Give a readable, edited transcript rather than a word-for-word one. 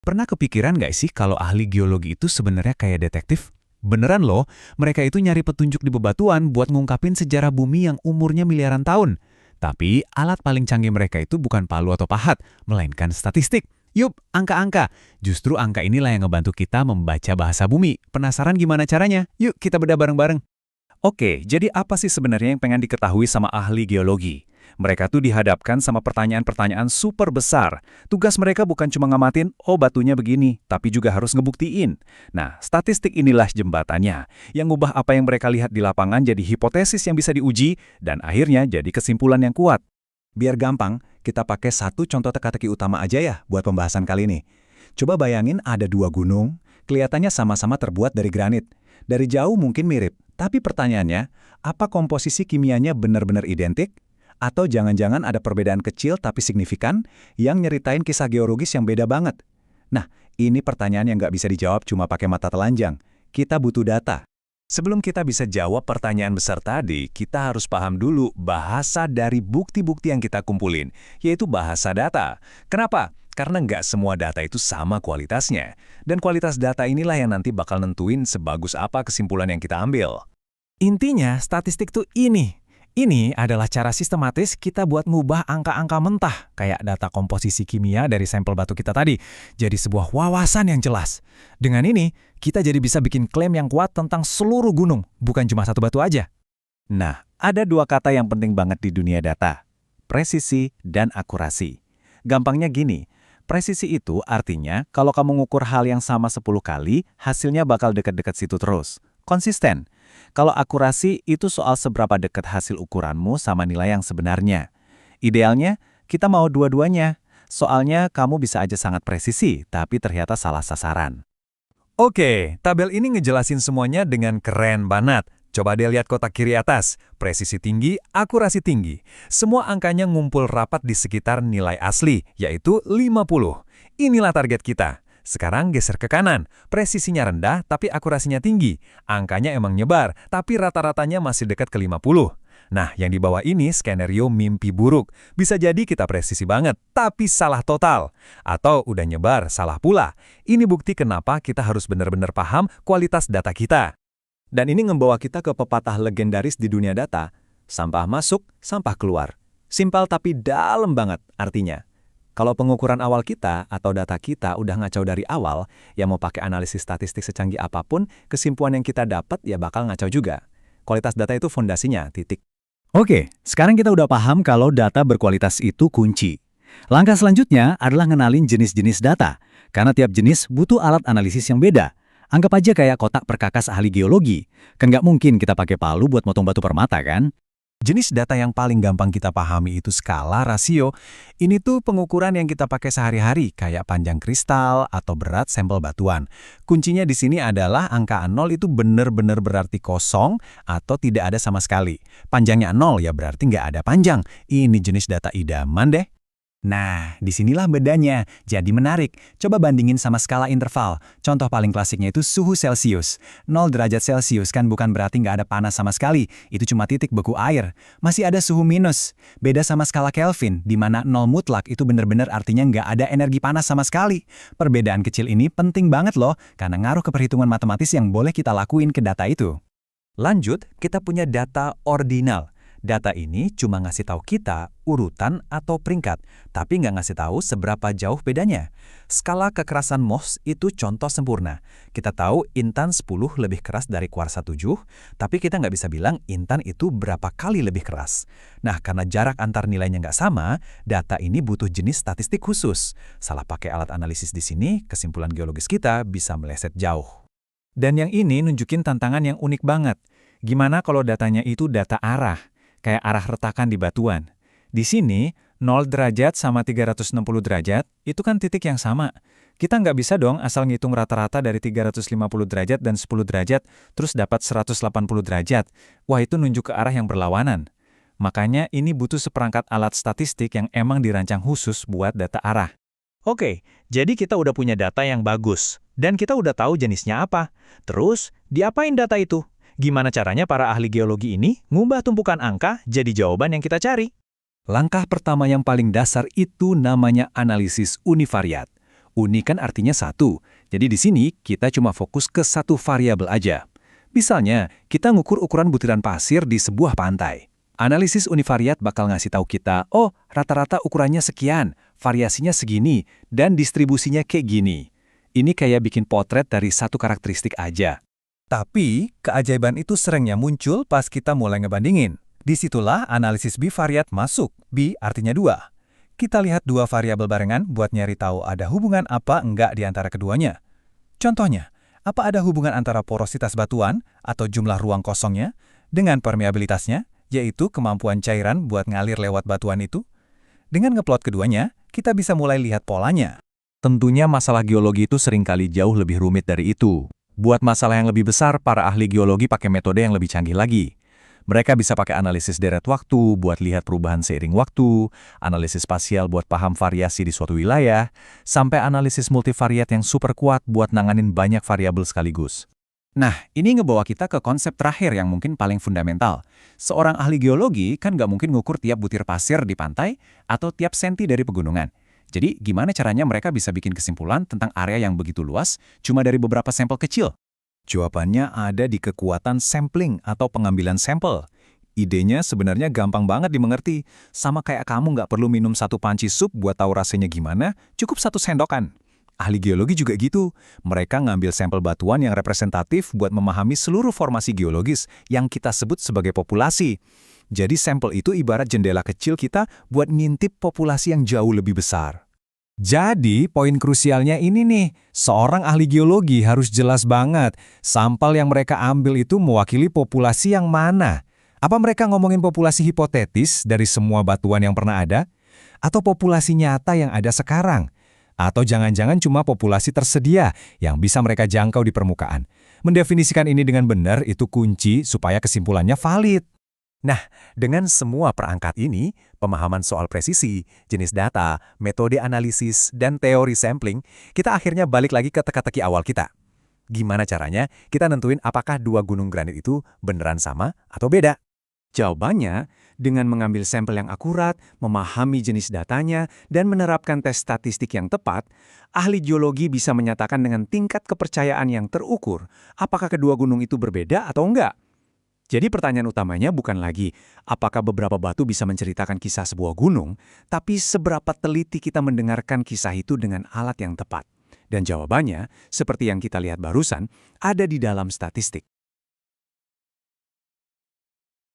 Pernah kepikiran nggak sih kalau ahli geologi itu sebenarnya kayak detektif? Beneran loh, mereka itu nyari petunjuk di bebatuan buat ngungkapin sejarah bumi yang umurnya miliaran tahun. Tapi alat paling canggih mereka itu bukan palu atau pahat, melainkan statistik. Yup, angka-angka. Justru angka inilah yang ngebantu kita membaca bahasa bumi. Penasaran gimana caranya? Yuk kita bedah bareng-bareng. Oke, jadi apa sih sebenarnya yang pengen diketahui sama ahli geologi? Mereka tuh dihadapkan sama pertanyaan-pertanyaan super besar. Tugas mereka bukan cuma ngamatin, oh batunya begini, tapi juga harus ngebuktiin. Nah, statistik inilah jembatannya, yang ngubah apa yang mereka lihat di lapangan jadi hipotesis yang bisa diuji, dan akhirnya jadi kesimpulan yang kuat. Biar gampang, kita pakai satu contoh teka-teki utama aja ya buat pembahasan kali ini. Coba bayangin ada dua gunung, kelihatannya sama-sama terbuat dari granit. Dari jauh mungkin mirip, tapi pertanyaannya, apa komposisi kimianya benar-benar identik? Atau jangan-jangan ada perbedaan kecil tapi signifikan yang nyeritain kisah geologis yang beda banget? Nah, ini pertanyaan yang nggak bisa dijawab cuma pakai mata telanjang. Kita butuh data. Sebelum kita bisa jawab pertanyaan besar tadi, kita harus paham dulu bahasa dari bukti-bukti yang kita kumpulin, yaitu bahasa data. Kenapa? Karena nggak semua data itu sama kualitasnya. Dan kualitas data inilah yang nanti bakal nentuin sebagus apa kesimpulan yang kita ambil. Intinya, statistik tuh ini. Ini adalah cara sistematis kita buat ngubah angka-angka mentah, kayak data komposisi kimia dari sampel batu kita tadi, jadi sebuah wawasan yang jelas. Dengan ini, kita jadi bisa bikin klaim yang kuat tentang seluruh gunung, bukan cuma satu batu aja. Nah, ada dua kata yang penting banget di dunia data, presisi dan akurasi. Gampangnya gini, presisi itu artinya kalau kamu ngukur hal yang sama 10 kali, hasilnya bakal dekat-dekat situ terus. Konsisten. Kalau akurasi itu soal seberapa dekat hasil ukuranmu sama nilai yang sebenarnya. Idealnya, kita mau dua-duanya. Soalnya kamu bisa aja sangat presisi, tapi ternyata salah sasaran. Oke, tabel ini ngejelasin semuanya dengan keren banget. Coba deh lihat kotak kiri atas. Presisi tinggi, akurasi tinggi. Semua angkanya ngumpul rapat di sekitar nilai asli, yaitu 50. Inilah target kita. Sekarang geser ke kanan, presisinya rendah tapi akurasinya tinggi. Angkanya emang nyebar, tapi rata-ratanya masih dekat ke 50. Nah, yang di bawah ini skenario mimpi buruk. Bisa jadi kita presisi banget, tapi salah total. Atau udah nyebar, salah pula. Ini bukti kenapa kita harus benar-benar paham kualitas data kita. Dan ini membawa kita ke pepatah legendaris di dunia data, sampah masuk, sampah keluar. Simpel tapi dalam banget artinya. Kalau pengukuran awal kita atau data kita udah ngacau dari awal, ya mau pakai analisis statistik secanggih apapun, kesimpulan yang kita dapat ya bakal ngacau juga. Kualitas data itu fondasinya, titik. Oke, sekarang kita udah paham kalau data berkualitas itu kunci. Langkah selanjutnya adalah ngenalin jenis-jenis data, karena tiap jenis butuh alat analisis yang beda. Anggap aja kayak kotak perkakas ahli geologi. Kan nggak mungkin kita pakai palu buat motong batu permata, kan? Jenis data yang paling gampang kita pahami itu skala, rasio. Ini tuh pengukuran yang kita pakai sehari-hari, kayak panjang kristal atau berat sampel batuan. Kuncinya di sini adalah angka 0 itu benar-benar berarti kosong atau tidak ada sama sekali. Panjangnya 0 ya berarti nggak ada panjang. Ini jenis data idaman deh. Nah, disinilah bedanya. Jadi menarik. Coba bandingin sama skala interval. Contoh paling klasiknya itu suhu Celcius. 0 derajat Celcius kan bukan berarti nggak ada panas sama sekali. Itu cuma titik beku air. Masih ada suhu minus. Beda sama skala Kelvin, di mana 0 mutlak itu benar-benar artinya nggak ada energi panas sama sekali. Perbedaan kecil ini penting banget loh, karena ngaruh ke perhitungan matematis yang boleh kita lakuin ke data itu. Lanjut, kita punya data ordinal. Data ini cuma ngasih tahu kita urutan atau peringkat, tapi nggak ngasih tahu seberapa jauh bedanya. Skala kekerasan Mohs itu contoh sempurna. Kita tahu intan 10 lebih keras dari kuarsa 7, tapi kita nggak bisa bilang intan itu berapa kali lebih keras. Nah, karena jarak antar nilainya nggak sama, data ini butuh jenis statistik khusus. Salah pakai alat analisis di sini, kesimpulan geologis kita bisa meleset jauh. Dan yang ini nunjukin tantangan yang unik banget. Gimana kalau datanya itu data arah? Kayak arah retakan di batuan. Di sini, 0 derajat sama 360 derajat, itu kan titik yang sama. Kita nggak bisa dong asal ngitung rata-rata dari 350 derajat dan 10 derajat, terus dapat 180 derajat. Wah, itu nunjuk ke arah yang berlawanan. Makanya ini butuh seperangkat alat statistik yang emang dirancang khusus buat data arah. Oke, jadi kita udah punya data yang bagus. Dan kita udah tahu jenisnya apa. Terus, diapain data itu? Gimana caranya para ahli geologi ini ngubah tumpukan angka jadi jawaban yang kita cari? Langkah pertama yang paling dasar itu namanya analisis univariat. Unik kan artinya satu, jadi di sini kita cuma fokus ke satu variabel aja. Misalnya, kita ngukur ukuran butiran pasir di sebuah pantai. Analisis univariat bakal ngasih tahu kita, oh rata-rata ukurannya sekian, variasinya segini, dan distribusinya kayak gini. Ini kayak bikin potret dari satu karakteristik aja. Tapi, keajaiban itu seringnya muncul pas kita mulai ngebandingin. Disitulah analisis bivariat masuk. Bi artinya dua. Kita lihat dua variabel barengan buat nyari tahu ada hubungan apa enggak di antara keduanya. Contohnya, apa ada hubungan antara porositas batuan atau jumlah ruang kosongnya dengan permeabilitasnya, yaitu kemampuan cairan buat ngalir lewat batuan itu? Dengan ngeplot keduanya, kita bisa mulai lihat polanya. Tentunya masalah geologi itu seringkali jauh lebih rumit dari itu. Buat masalah yang lebih besar, para ahli geologi pakai metode yang lebih canggih lagi. Mereka bisa pakai analisis deret waktu buat lihat perubahan seiring waktu, analisis spasial buat paham variasi di suatu wilayah, sampai analisis multivariat yang super kuat buat nanganin banyak variabel sekaligus. Nah, ini ngebawa kita ke konsep terakhir yang mungkin paling fundamental. Seorang ahli geologi kan nggak mungkin ngukur tiap butir pasir di pantai atau tiap senti dari pegunungan. Jadi, gimana caranya mereka bisa bikin kesimpulan tentang area yang begitu luas cuma dari beberapa sampel kecil? Jawabannya ada di kekuatan sampling atau pengambilan sampel. Idenya sebenarnya gampang banget dimengerti. Sama kayak kamu nggak perlu minum satu panci sup buat tahu rasanya gimana, cukup satu sendokan. Ahli geologi juga gitu. Mereka ngambil sampel batuan yang representatif buat memahami seluruh formasi geologis yang kita sebut sebagai populasi. Jadi sampel itu ibarat jendela kecil kita buat ngintip populasi yang jauh lebih besar. Jadi, poin krusialnya ini nih, seorang ahli geologi harus jelas banget sampel yang mereka ambil itu mewakili populasi yang mana. Apa mereka ngomongin populasi hipotetis dari semua batuan yang pernah ada? Atau populasi nyata yang ada sekarang? Atau jangan-jangan cuma populasi tersedia yang bisa mereka jangkau di permukaan? Mendefinisikan ini dengan benar itu kunci supaya kesimpulannya valid. Nah, dengan semua perangkat ini, pemahaman soal presisi, jenis data, metode analisis, dan teori sampling, kita akhirnya balik lagi ke teka-teki awal kita. Gimana caranya kita nentuin apakah dua gunung granit itu beneran sama atau beda? Jawabannya, dengan mengambil sampel yang akurat, memahami jenis datanya, dan menerapkan tes statistik yang tepat, ahli geologi bisa menyatakan dengan tingkat kepercayaan yang terukur apakah kedua gunung itu berbeda atau enggak. Jadi pertanyaan utamanya bukan lagi apakah beberapa batu bisa menceritakan kisah sebuah gunung, tapi seberapa teliti kita mendengarkan kisah itu dengan alat yang tepat. Dan jawabannya, seperti yang kita lihat barusan, ada di dalam statistik.